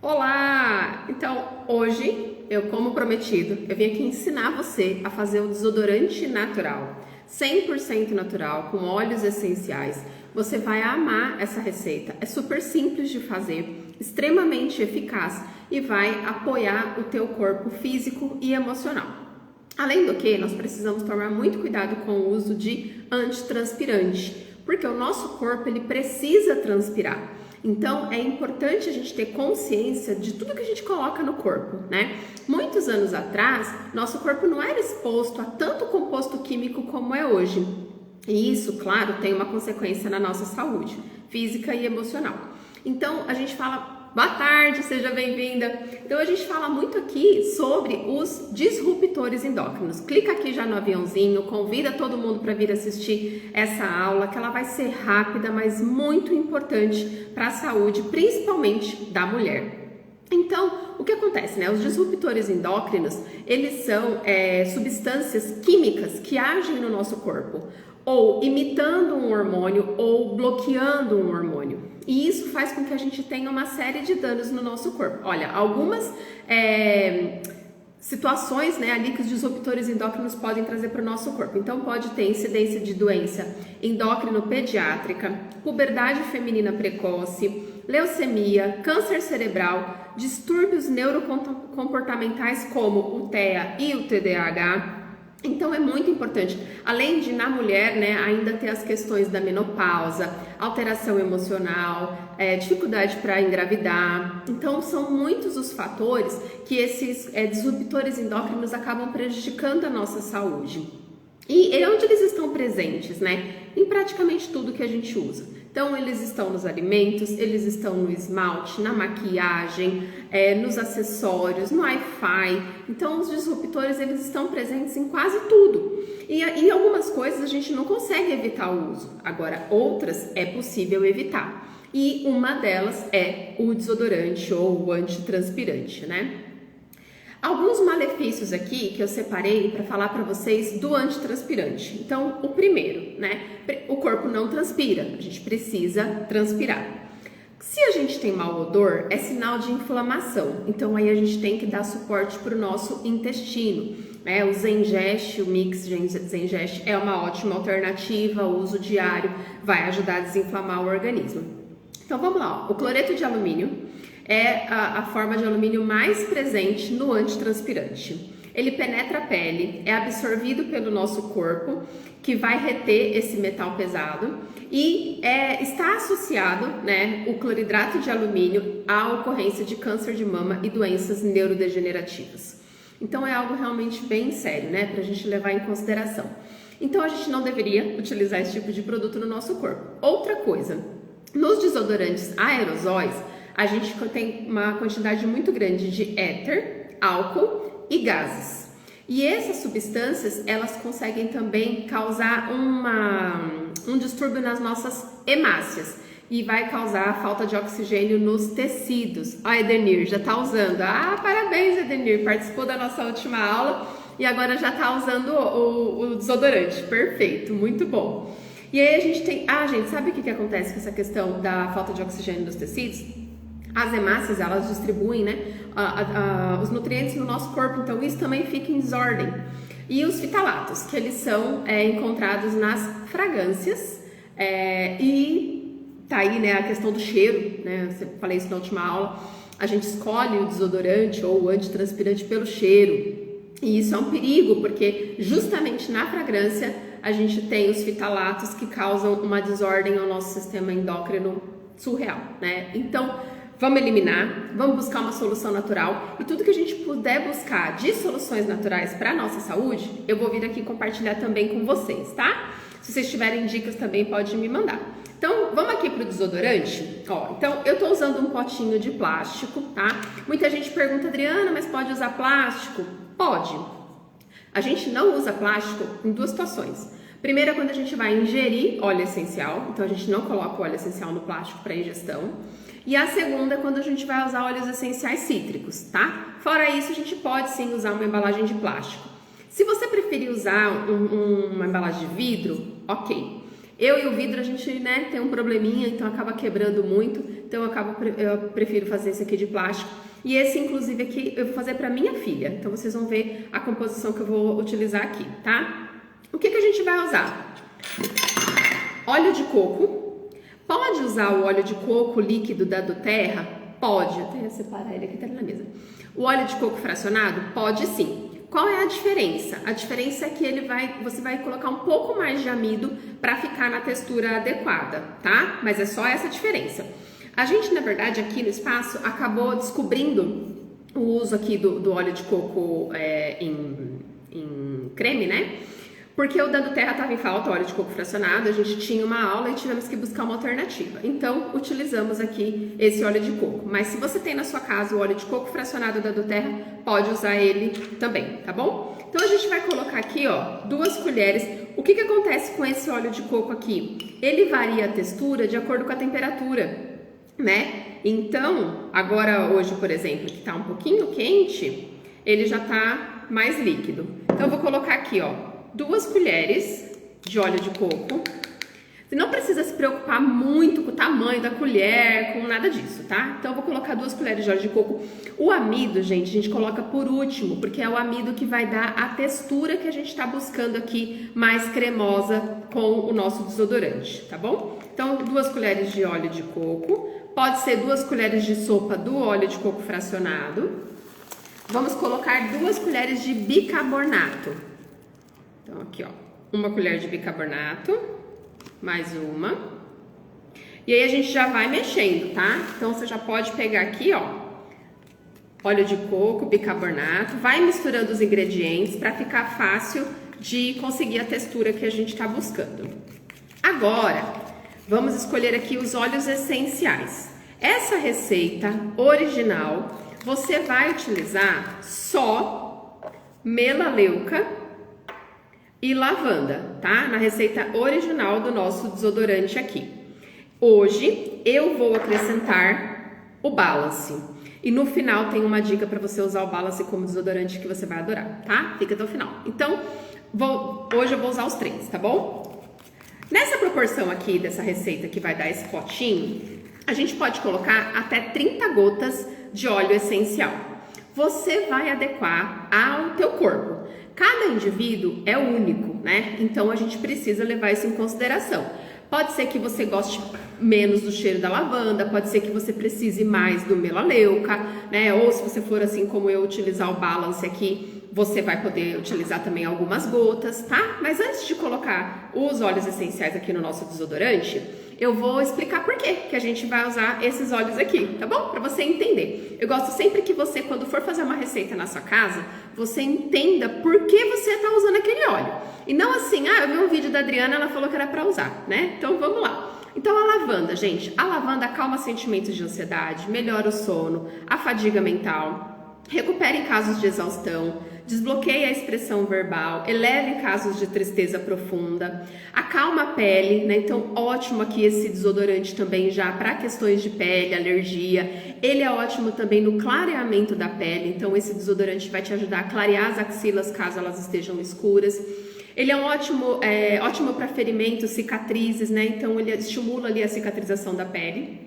Olá! Então, hoje, como prometido, eu vim aqui ensinar você a fazer o desodorante natural, 100% natural, com óleos essenciais. Você vai amar essa receita, é super simples de fazer, extremamente eficaz e vai apoiar o teu corpo físico e emocional. Além do que, nós precisamos tomar muito cuidado com o uso de antitranspirante, porque o nosso corpo ele precisa transpirar. Então, é importante a gente ter consciência de tudo que a gente coloca no corpo, né? Muitos anos atrás, nosso corpo não era exposto a tanto composto químico como é hoje. E isso, claro, tem uma consequência na nossa saúde física e emocional. Então, a gente fala... Boa tarde, seja bem-vinda. Então, a gente fala muito aqui sobre os disruptores endócrinos. Clica aqui já no aviãozinho, convida todo mundo para vir assistir essa aula, que ela vai ser rápida, mas muito importante para a saúde, principalmente da mulher. Então, o que acontece, né? Os disruptores endócrinos, eles são substâncias químicas que agem no nosso corpo, ou imitando um hormônio, ou bloqueando um hormônio. E isso faz com que a gente tenha uma série de danos no nosso corpo. Olha, algumas situações, né, ali que os disruptores endócrinos podem trazer para o nosso corpo. Então, pode ter incidência de doença endócrino-pediátrica, puberdade feminina precoce, leucemia, câncer cerebral, distúrbios neurocomportamentais como o TEA e o TDAH. Então é muito importante, além de na mulher, né, ainda ter as questões da menopausa, alteração emocional, dificuldade para engravidar. Então são muitos os fatores que esses disruptores endócrinos acabam prejudicando a nossa saúde. E onde eles estão presentes, né? Em praticamente tudo que a gente usa. Então, eles estão nos alimentos, eles estão no esmalte, na maquiagem, nos acessórios, no Wi-Fi. Então, os disruptores, eles estão presentes em quase tudo. E algumas coisas a gente não consegue evitar o uso. Agora, outras é possível evitar. E uma delas é o desodorante ou o antitranspirante, né? Alguns malefícios aqui que eu separei para falar para vocês do antitranspirante. Então, o primeiro, né? O corpo não transpira, a gente precisa transpirar. Se a gente tem mau odor, é sinal de inflamação. Então, aí a gente tem que dar suporte para o nosso intestino. Né? O Zengest, o mix Zengest é uma ótima alternativa, o uso diário vai ajudar a desinflamar o organismo. Então, vamos lá, ó. O cloreto de alumínio é a forma de alumínio mais presente no antitranspirante. Ele penetra a pele, é absorvido pelo nosso corpo, que vai reter esse metal pesado e está associado, né, o cloridrato de alumínio à ocorrência de câncer de mama e doenças neurodegenerativas. Então é algo realmente bem sério, né, para a gente levar em consideração. Então a gente não deveria utilizar esse tipo de produto no nosso corpo. Outra coisa, nos desodorantes aerosóis, a gente tem uma quantidade muito grande de éter, álcool e gases. E essas substâncias, elas conseguem também causar um distúrbio nas nossas hemácias e vai causar falta de oxigênio nos tecidos. Ó, Edenir, já tá usando. Ah, parabéns, Edenir, participou da nossa última aula e agora já tá usando o desodorante. Perfeito, muito bom. E aí a gente tem... gente, sabe o que acontece com essa questão da falta de oxigênio nos tecidos? As hemácias, elas distribuem, né, os nutrientes no nosso corpo, então isso também fica em desordem. E os fitalatos, que eles são encontrados nas fragrâncias, e tá aí, né, a questão do cheiro, né, eu falei isso na última aula, a gente escolhe o desodorante ou o antitranspirante pelo cheiro, e isso é um perigo, porque justamente na fragrância a gente tem os fitalatos que causam uma desordem ao nosso sistema endócrino surreal, né, então... Vamos eliminar, vamos buscar uma solução natural e tudo que a gente puder buscar de soluções naturais para a nossa saúde, eu vou vir aqui compartilhar também com vocês, tá? Se vocês tiverem dicas também pode me mandar. Então, vamos aqui para o desodorante? Ó, então, eu tô usando um potinho de plástico, tá? Muita gente pergunta, Adriana, mas pode usar plástico? Pode. A gente não usa plástico em duas situações. Primeiro é quando a gente vai ingerir óleo essencial, então a gente não coloca o óleo essencial no plástico para ingestão. E a segunda é quando a gente vai usar óleos essenciais cítricos, tá? Fora isso, a gente pode sim usar uma embalagem de plástico. Se você preferir usar uma embalagem de vidro, ok. Eu e o vidro a gente, né, tem um probleminha, então acaba quebrando muito, então eu prefiro fazer esse aqui de plástico. E esse, inclusive, aqui eu vou fazer para minha filha, então vocês vão ver a composição que eu vou utilizar aqui, tá? O que a gente vai usar? Óleo de coco. Pode usar o óleo de coco líquido da doTERRA? Pode, até separar ele aqui, tá ali na mesa. O óleo de coco fracionado? Pode sim. Qual é a diferença? A diferença é que você vai colocar um pouco mais de amido para ficar na textura adequada, tá? Mas é só essa diferença. A gente, na verdade, aqui no espaço, acabou descobrindo o uso aqui do óleo de coco em creme, né? Porque o da doTERRA estava em falta, óleo de coco fracionado, a gente tinha uma aula e tivemos que buscar uma alternativa. Então, utilizamos aqui esse óleo de coco. Mas se você tem na sua casa o óleo de coco fracionado da doTERRA, pode usar ele também, tá bom? Então, a gente vai colocar aqui, ó, 2 colheres. O que acontece com esse óleo de coco aqui? Ele varia a textura de acordo com a temperatura, né? Então, agora hoje, por exemplo, que tá um pouquinho quente, ele já tá mais líquido. Então, eu vou colocar aqui, ó, 2 colheres de óleo de coco. Você não precisa se preocupar muito com o tamanho da colher, com nada disso, tá? Então eu vou colocar 2 colheres de óleo de coco. O amido, gente, a gente coloca por último, porque é o amido que vai dar a textura que a gente tá buscando aqui, mais cremosa com o nosso desodorante, tá bom? Então 2 colheres de óleo de coco. Pode ser 2 colheres de sopa do óleo de coco fracionado. Vamos colocar 2 colheres de bicarbonato. Então, aqui, ó, 1 colher de bicarbonato, mais uma. E aí a gente já vai mexendo, tá? Então, você já pode pegar aqui, ó, óleo de coco, bicarbonato, vai misturando os ingredientes para ficar fácil de conseguir a textura que a gente tá buscando. Agora, vamos escolher aqui os óleos essenciais. Essa receita original, você vai utilizar só melaleuca e lavanda, tá? Na receita original do nosso desodorante aqui. Hoje eu vou acrescentar o Balance. E no final tem uma dica para você usar o Balance como desodorante que você vai adorar, tá? Fica até o final. Então, hoje eu vou usar os 3, tá bom? Nessa proporção aqui dessa receita que vai dar esse potinho, a gente pode colocar até 30 gotas de óleo essencial. Você vai adequar ao teu corpo. Cada indivíduo é único, né? Então a gente precisa levar isso em consideração. Pode ser que você goste menos do cheiro da lavanda, pode ser que você precise mais do melaleuca, né? Ou se você for assim como eu, utilizar o Balance aqui, você vai poder utilizar também algumas gotas, tá? Mas antes de colocar os óleos essenciais aqui no nosso desodorante, eu vou explicar por que a gente vai usar esses óleos aqui, tá bom? Para você entender. Eu gosto sempre que você, quando for fazer uma receita na sua casa, você entenda por que você está usando aquele óleo. E não assim, eu vi um vídeo da Adriana, ela falou que era para usar, né? Então vamos lá. Então a lavanda, gente, a lavanda acalma sentimentos de ansiedade, melhora o sono, a fadiga mental, recupera em casos de exaustão, desbloqueia a expressão verbal, eleva em casos de tristeza profunda, acalma a pele, né? Então, ótimo aqui esse desodorante também já para questões de pele, alergia. Ele é ótimo também no clareamento da pele, então esse desodorante vai te ajudar a clarear as axilas caso elas estejam escuras. Ele é um ótimo para ferimentos, cicatrizes, né? Então, ele estimula ali a cicatrização da pele.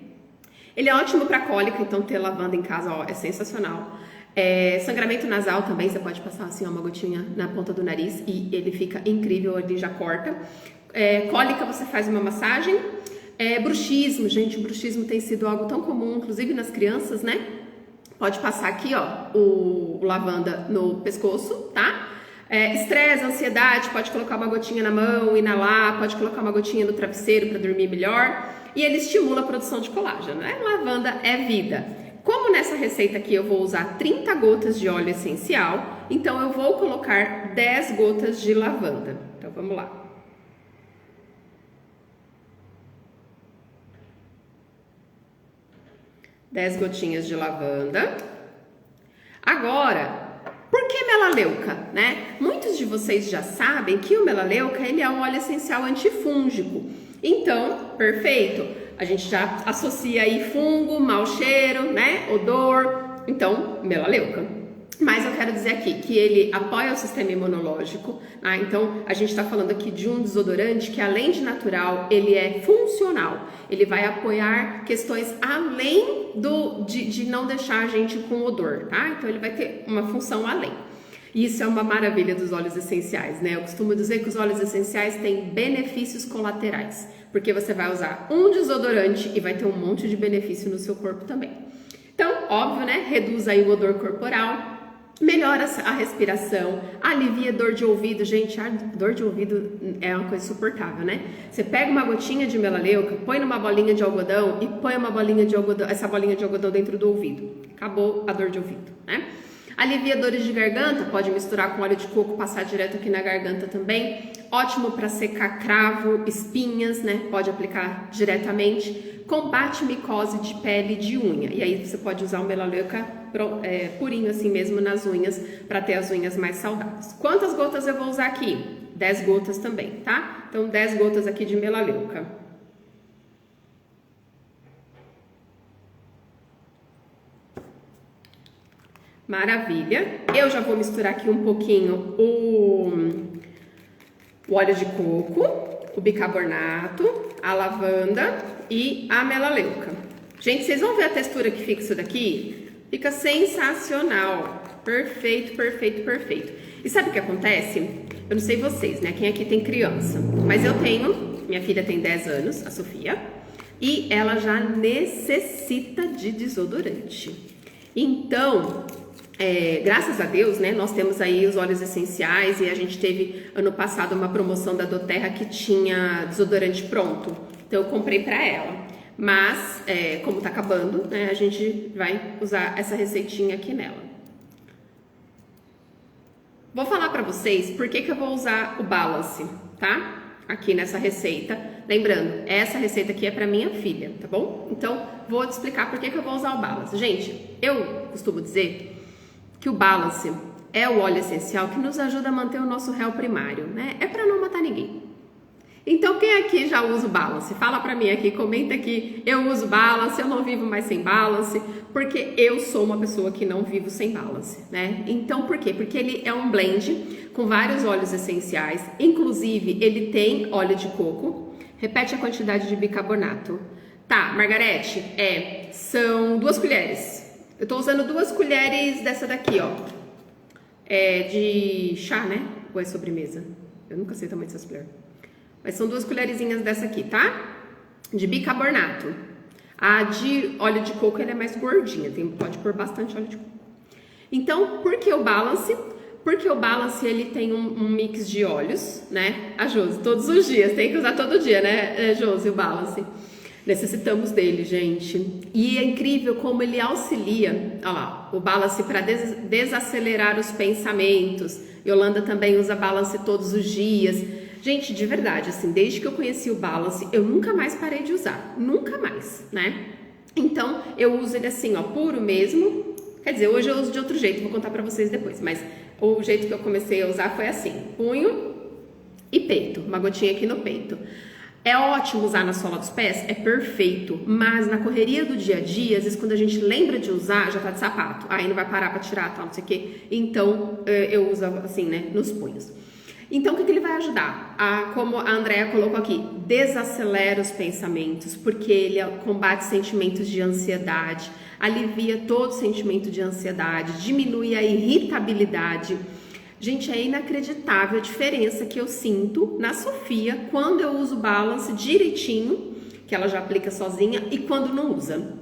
Ele é ótimo para cólica, então ter lavanda em casa, ó, é sensacional. Sangramento nasal também, você pode passar assim, ó, uma gotinha na ponta do nariz e ele fica incrível, ele já corta. Cólica, você faz uma massagem. Bruxismo, gente, o bruxismo tem sido algo tão comum, inclusive nas crianças, né? Pode passar aqui, ó, o lavanda no pescoço, tá? Estresse, ansiedade, pode colocar uma gotinha na mão, inalar, pode colocar uma gotinha no travesseiro para dormir melhor. E ele estimula a produção de colágeno, né? Lavanda é vida. Como nessa receita aqui eu vou usar 30 gotas de óleo essencial, então eu vou colocar 10 gotas de lavanda. Então vamos lá. Dez gotinhas de lavanda. Agora, por que melaleuca, né? Muitos de vocês já sabem que o melaleuca ele é um óleo essencial antifúngico. Então, perfeito. A gente já associa aí fungo, mau cheiro, né? Odor. Então, melaleuca. Mas eu quero dizer aqui que ele apoia o sistema imunológico, tá? Então a gente está falando aqui de um desodorante que, além de natural, ele é funcional. Ele vai apoiar questões além de não deixar a gente com odor, tá? Então ele vai ter uma função além. E isso é uma maravilha dos óleos essenciais, né? Eu costumo dizer que os óleos essenciais têm benefícios colaterais, porque você vai usar um desodorante e vai ter um monte de benefício no seu corpo também. Então, óbvio, né? Reduz aí o odor corporal, melhora a respiração, alivia dor de ouvido. Gente, a dor de ouvido é uma coisa insuportável, né? Você pega uma gotinha de melaleuca, põe numa bolinha de algodão e põe uma bolinha de algodão, essa bolinha de algodão dentro do ouvido. Acabou a dor de ouvido, né? Alivia dores de garganta, pode misturar com óleo de coco, passar direto aqui na garganta também. Ótimo para secar cravo, espinhas, né? Pode aplicar diretamente. Combate micose de pele e de unha. E aí você pode usar o melaleuca purinho assim mesmo nas unhas, para ter as unhas mais saudáveis. Quantas gotas eu vou usar aqui? 10 gotas também, tá? Então 10 gotas aqui de melaleuca. Maravilha. Eu já vou misturar aqui um pouquinho o óleo de coco, o bicarbonato, a lavanda e a melaleuca. Gente, vocês vão ver a textura que fica isso daqui? Fica sensacional. Perfeito, perfeito, perfeito. E sabe o que acontece? Eu não sei vocês, né? Quem aqui tem criança? Mas eu tenho, minha filha tem 10 anos, a Sofia, e ela já necessita de desodorante. Então, graças a Deus, né, nós temos aí os óleos essenciais e a gente teve ano passado uma promoção da doTERRA que tinha desodorante pronto, então eu comprei para ela, mas como tá acabando, né, a gente vai usar essa receitinha aqui nela. Vou falar para vocês por que eu vou usar o Balance, tá? Aqui nessa receita. Lembrando, essa receita aqui é para minha filha, tá bom? Então, vou te explicar por que eu vou usar o Balance. Gente, eu costumo dizer que o Balance é o óleo essencial que nos ajuda a manter o nosso réu primário, né? É para não matar ninguém. Então, quem aqui já usa o Balance? Fala pra mim aqui, comenta aqui. Eu uso Balance, eu não vivo mais sem Balance, porque eu sou uma pessoa que não vivo sem Balance, né? Então, por quê? Porque ele é um blend com vários óleos essenciais, inclusive ele tem óleo de coco. Repete a quantidade de bicarbonato. Tá, Margarete, são 2 colheres. Eu tô usando 2 colheres dessa daqui, ó. De chá, né? Ou é sobremesa? Eu nunca sei o tamanho dessas colheres. Mas são 2 colherzinhas dessa aqui, tá? De bicarbonato. A de óleo de coco, ela é mais gordinha. Pode pôr bastante óleo de coco. Então, por que o Balance? Porque o Balance, ele tem um mix de óleos, né? A Josi, todos os dias. Tem que usar todo dia, né, Josi, o Balance. Necessitamos dele, gente. E é incrível como ele auxilia, olha lá, o Balance para desacelerar os pensamentos. Yolanda também usa Balance todos os dias. Gente, de verdade, assim, desde que eu conheci o Balance, eu nunca mais parei de usar. Nunca mais, né? Então, eu uso ele assim, ó, puro mesmo. Quer dizer, hoje eu uso de outro jeito, vou contar pra vocês depois. Mas o jeito que eu comecei a usar foi assim, punho e peito. Uma gotinha aqui no peito. É ótimo usar na sola dos pés? É perfeito, mas na correria do dia a dia, às vezes quando a gente lembra de usar, já tá de sapato, aí não vai parar pra tirar, tal, não sei o quê. Então, eu uso assim, né, nos punhos. Então, o que ele vai ajudar? Como a Andrea colocou aqui, desacelera os pensamentos, porque ele combate sentimentos de ansiedade, alivia todo sentimento de ansiedade, diminui a irritabilidade. Gente, é inacreditável a diferença que eu sinto na Sofia quando eu uso o Balance direitinho, que ela já aplica sozinha, e quando não usa.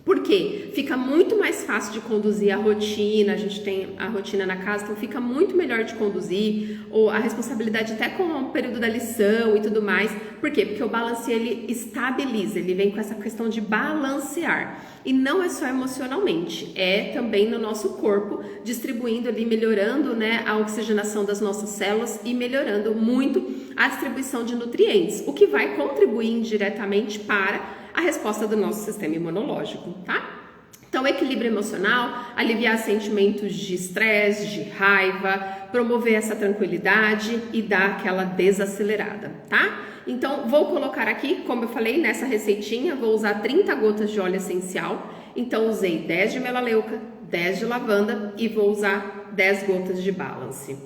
Por quê? Fica muito mais fácil de conduzir a rotina, a gente tem a rotina na casa, então fica muito melhor de conduzir, ou a responsabilidade até com o período da lição e tudo mais. Por quê? Porque o Balance, ele estabiliza, ele vem com essa questão de balancear. E não é só emocionalmente, é também no nosso corpo, distribuindo ali, melhorando, né, a oxigenação das nossas células e melhorando muito a distribuição de nutrientes, o que vai contribuir indiretamente para a resposta do nosso sistema imunológico, tá? Então, equilíbrio emocional, aliviar sentimentos de estresse, de raiva, promover essa tranquilidade e dar aquela desacelerada, tá? Então, vou colocar aqui, como eu falei, nessa receitinha, vou usar 30 gotas de óleo essencial. Então, usei 10 de melaleuca, 10 de lavanda e vou usar 10 gotas de Balance.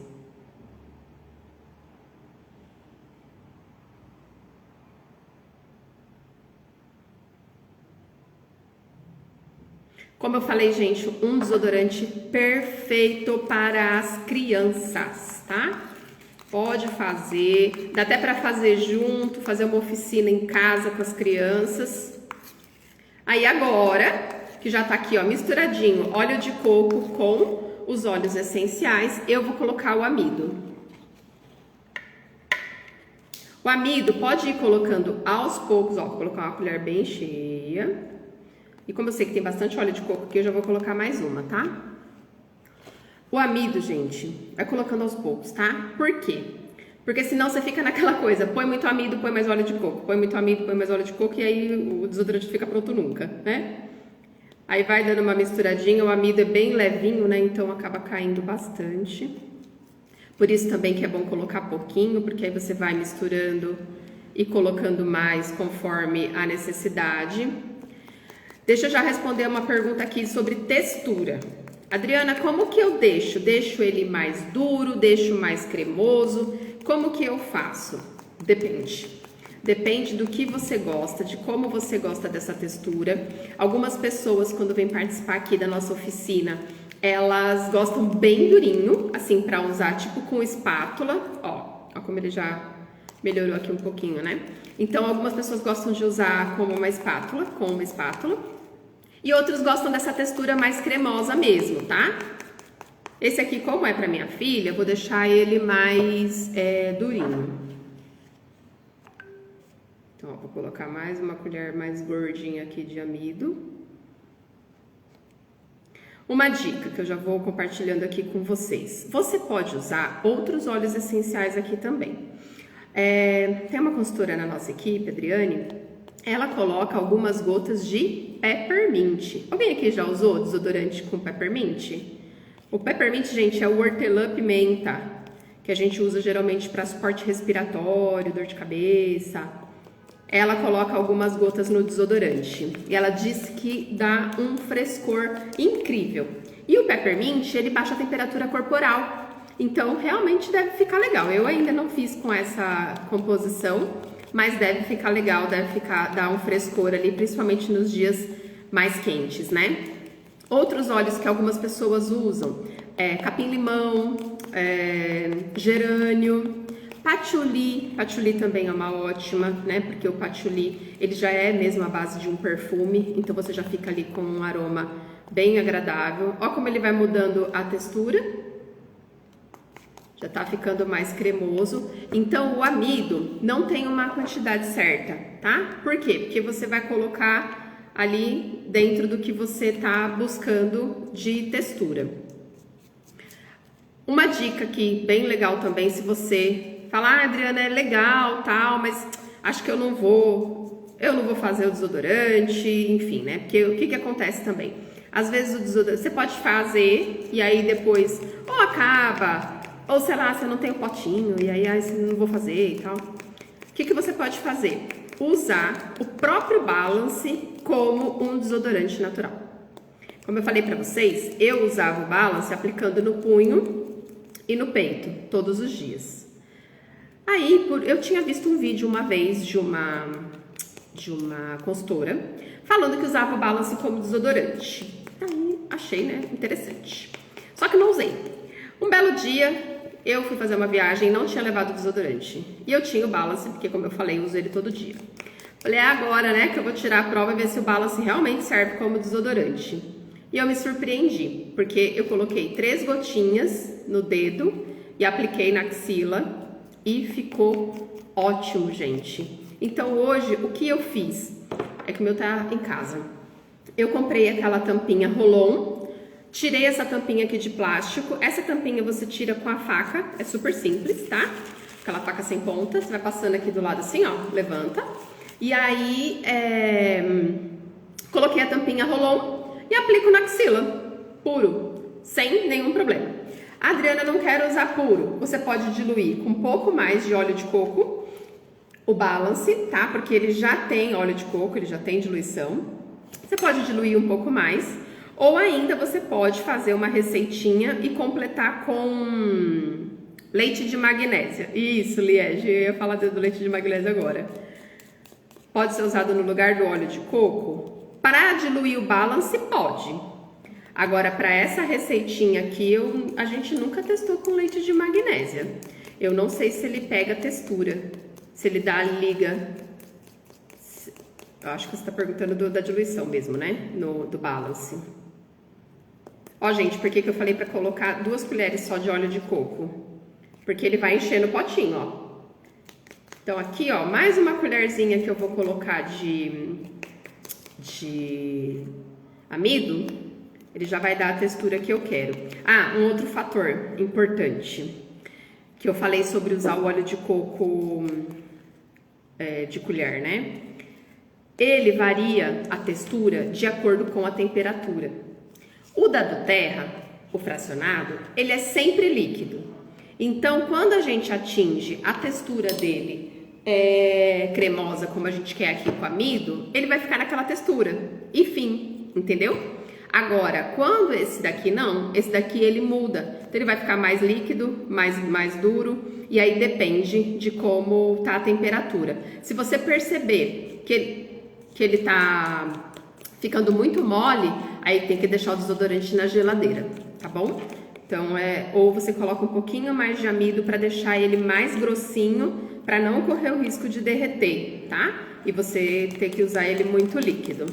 Como eu falei, gente, um desodorante perfeito para as crianças, tá? Pode fazer, dá até para fazer junto, fazer uma oficina em casa com as crianças. Aí agora, que já tá aqui, ó, misturadinho, óleo de coco com os óleos essenciais, eu vou colocar o amido. O amido pode ir colocando aos poucos, ó, vou colocar uma colher bem cheia. E como eu sei que tem bastante óleo de coco aqui, eu já vou colocar mais uma, tá? O amido, gente, vai colocando aos poucos, tá? Por quê? Porque senão você fica naquela coisa, põe muito amido, põe mais óleo de coco, põe muito amido, põe mais óleo de coco, e aí o desodorante fica pronto nunca, né? Aí vai dando uma misturadinha, o amido é bem levinho, né? Então acaba caindo bastante. Por isso também que é bom colocar pouquinho, porque aí você vai misturando e colocando mais conforme a necessidade. Deixa eu já responder uma pergunta aqui sobre textura. Adriana, como que eu deixo? Deixo ele mais duro, deixo mais cremoso? Como que eu faço? Depende. Depende do que você gosta, de como você gosta dessa textura. Algumas pessoas, quando vêm participar aqui da nossa oficina, elas gostam bem durinho, assim, para usar tipo com espátula. Ó como ele já melhorou aqui um pouquinho, né? Então, algumas pessoas gostam de usar como uma espátula, com uma espátula. E outros gostam dessa textura mais cremosa mesmo, tá? Esse aqui, como é pra minha filha, eu vou deixar ele mais durinho. Então, ó, vou colocar mais uma colher mais gordinha aqui de amido. Uma dica que eu já vou compartilhando aqui com vocês. Você pode usar outros óleos essenciais aqui também. Tem uma consultora na nossa equipe, Adriane, ela coloca algumas gotas de peppermint. Alguém aqui já usou desodorante com peppermint? O peppermint, gente, é o hortelã-pimenta, que a gente usa geralmente para suporte respiratório, dor de cabeça. Ela coloca algumas gotas no desodorante e ela diz que dá um frescor incrível. E o peppermint, ele baixa a temperatura corporal, então realmente deve ficar legal. Eu ainda não fiz com essa composição, mas deve ficar legal, dar um frescor ali, principalmente nos dias mais quentes, né? Outros óleos que algumas pessoas usam, capim-limão, gerânio, patchouli. Patchouli também é uma ótima, né? Porque o patchouli, ele já é mesmo a base de um perfume, então você já fica ali com um aroma bem agradável. Ó como ele vai mudando a textura. Já tá ficando mais cremoso. Então, o amido não tem uma quantidade certa, tá? Por quê? Porque você vai colocar ali dentro do que você tá buscando de textura. Uma dica aqui bem legal também, se você falar, Adriana, é legal, tal, mas acho que eu não vou fazer o desodorante, enfim, né? Porque o que acontece também? Às vezes o desodorante, você pode fazer e aí depois ou acaba, ou sei lá, você não tem o potinho e aí não vou fazer e tal. O que você pode fazer? Usar o próprio Balance como um desodorante natural. Como eu falei pra vocês, eu usava o Balance aplicando no punho e no peito, todos os dias. Aí, eu tinha visto um vídeo uma vez de uma consultora falando que usava o Balance como desodorante. Aí, achei, né, interessante. Só que não usei. Um belo dia, eu fui fazer uma viagem e não tinha levado desodorante. E eu tinha o Balance, porque como eu falei, eu uso ele todo dia. Falei, é agora, né, que eu vou tirar a prova e ver se o Balance realmente serve como desodorante. E eu me surpreendi, porque eu coloquei 3 gotinhas no dedo e apliquei na axila e ficou ótimo, gente. Então hoje, o que eu fiz? É que o meu tá em casa. Eu comprei aquela tampinha Roll-On. Tirei essa tampinha aqui de plástico. Essa tampinha você tira com a faca, é super simples, tá? Aquela faca sem ponta, você vai passando aqui do lado assim, ó, levanta. E aí, coloquei a tampinha Roll-On e aplico na axila, puro, sem nenhum problema. Adriana, não quero usar puro. Você pode diluir com um pouco mais de óleo de coco, o Balance, tá? Porque ele já tem óleo de coco, ele já tem diluição. Você pode diluir um pouco mais. Ou ainda você pode fazer uma receitinha e completar com leite de magnésia. Isso, Liege, eu ia falar do leite de magnésia agora. Pode ser usado no lugar do óleo de coco? Para diluir o balance, pode. Agora, para essa receitinha aqui, a gente nunca testou com leite de magnésia. Eu não sei se ele pega a textura, se ele dá liga. Eu acho que você está perguntando da diluição mesmo, né? Do balance. Ó, gente, por que eu falei para colocar 2 colheres só de óleo de coco? Porque ele vai encher no potinho, ó. Então, aqui, ó, mais uma colherzinha que eu vou colocar de amido, ele já vai dar a textura que eu quero. Ah, um outro fator importante, que eu falei sobre usar o óleo de coco de colher, né? Ele varia a textura de acordo com a temperatura. O da do terra, o fracionado, ele é sempre líquido. Então, quando a gente atinge a textura dele cremosa, como a gente quer aqui com amido, ele vai ficar naquela textura. E fim, entendeu? Agora, quando esse daqui não, esse daqui ele muda. Então, ele vai ficar mais líquido, mais duro, e aí depende de como tá a temperatura. Se você perceber que ele tá ficando muito mole, aí tem que deixar o desodorante na geladeira, tá bom? Então, ou você coloca um pouquinho mais de amido para deixar ele mais grossinho, para não correr o risco de derreter, tá? E você ter que usar ele muito líquido.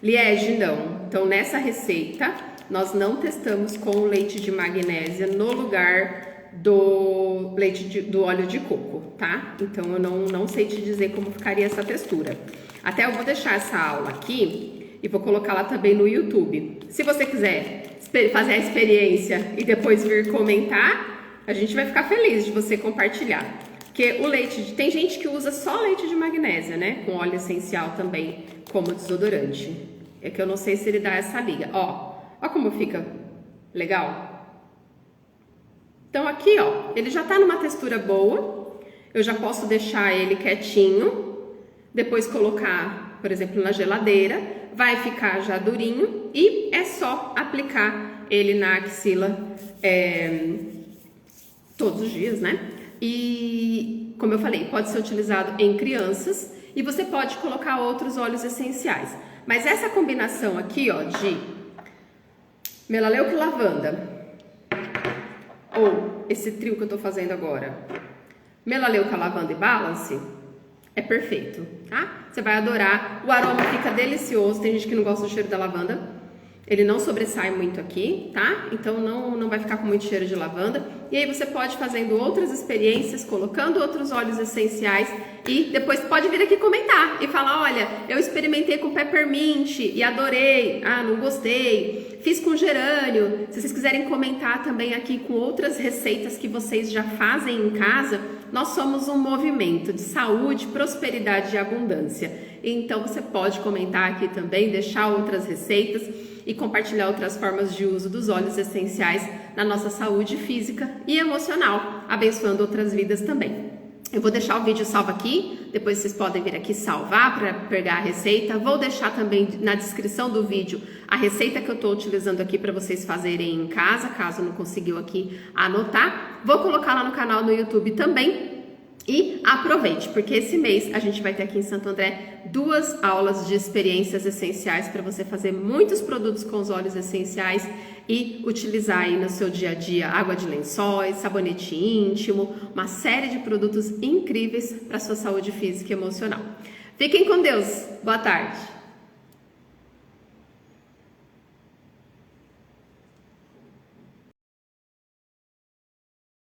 Liege, não. Então, nessa receita, nós não testamos com leite de magnésia no lugar do do óleo de coco, tá? Então, eu não sei te dizer como ficaria essa textura. Até eu vou deixar essa aula aqui e vou colocar lá também no YouTube. Se você quiser fazer a experiência e depois vir comentar, a gente vai ficar feliz de você compartilhar. Porque o leite, tem gente que usa só leite de magnésia, né? Com óleo essencial também como desodorante. É que eu não sei se ele dá essa liga. Ó como fica legal. Então aqui, ó, ele já tá numa textura boa. Eu já posso deixar ele quietinho, depois colocar, por exemplo, na geladeira, vai ficar já durinho e é só aplicar ele na axila todos os dias, né? E, como eu falei, pode ser utilizado em crianças e você pode colocar outros óleos essenciais. Mas essa combinação aqui, ó, de melaleuca e lavanda, ou esse trio que eu tô fazendo agora, melaleuca, lavanda e balance, é perfeito, tá? Você vai adorar, o aroma fica delicioso, tem gente que não gosta do cheiro da lavanda, ele não sobressai muito aqui, tá? Então não vai ficar com muito cheiro de lavanda. E aí você pode ir fazendo outras experiências, colocando outros óleos essenciais e depois pode vir aqui comentar e falar, olha, eu experimentei com peppermint e adorei, não gostei, fiz com gerânio. Se vocês quiserem comentar também aqui com outras receitas que vocês já fazem em casa, nós somos um movimento de saúde, prosperidade e abundância. Então você pode comentar aqui também, deixar outras receitas e compartilhar outras formas de uso dos óleos essenciais na nossa saúde física e emocional, abençoando outras vidas também. Eu vou deixar o vídeo salvo aqui, depois vocês podem vir aqui salvar para pegar a receita. Vou deixar também na descrição do vídeo a receita que eu estou utilizando aqui para vocês fazerem em casa, caso não conseguiu aqui anotar. Vou colocar lá no canal no YouTube também. E aproveite, porque esse mês a gente vai ter aqui em Santo André 2 aulas de experiências essenciais para você fazer muitos produtos com os óleos essenciais e utilizar aí no seu dia a dia água de lençóis, sabonete íntimo, uma série de produtos incríveis para a sua saúde física e emocional. Fiquem com Deus. Boa tarde.